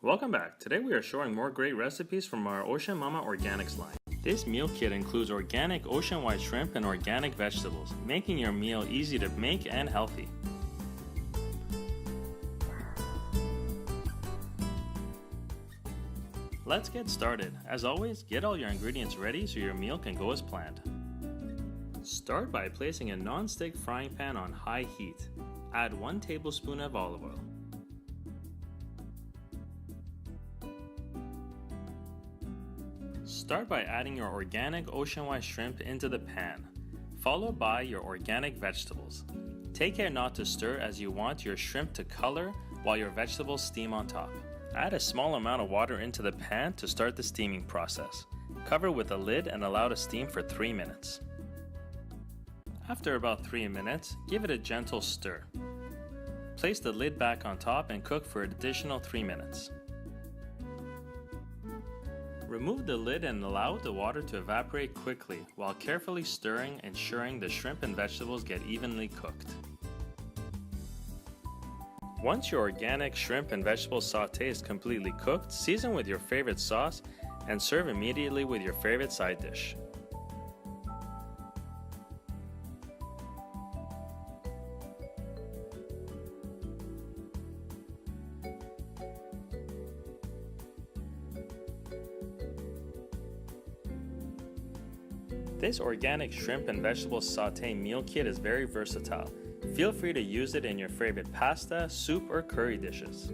Welcome back. Today we are showing more great recipes from our Ocean Mama Organics line. This meal kit includes organic ocean-wide shrimp and organic vegetables, making your meal easy to make and healthy. Let's get started. As always, get all your ingredients ready so your meal can go as planned. Start by placing a non-stick frying pan on high heat. Add 1 tablespoon of olive oil. Start by adding your organic ocean-wide shrimp into the pan, followed by your organic vegetables. Take care not to stir as you want your shrimp to color while your vegetables steam on top. Add a small amount of water into the pan to start the steaming process. Cover with a lid and allow to steam for 3 minutes. After about 3 minutes, give it a gentle stir. Place the lid back on top and cook for an additional 3 minutes. Remove the lid and allow the water to evaporate quickly while carefully stirring, ensuring the shrimp and vegetables get evenly cooked. Once your organic shrimp and vegetable sauté is completely cooked, season with your favorite sauce and serve immediately with your favorite side dish. This organic shrimp and vegetable sauté meal kit is very versatile. Feel free to use it in your favorite pasta, soup, or curry dishes.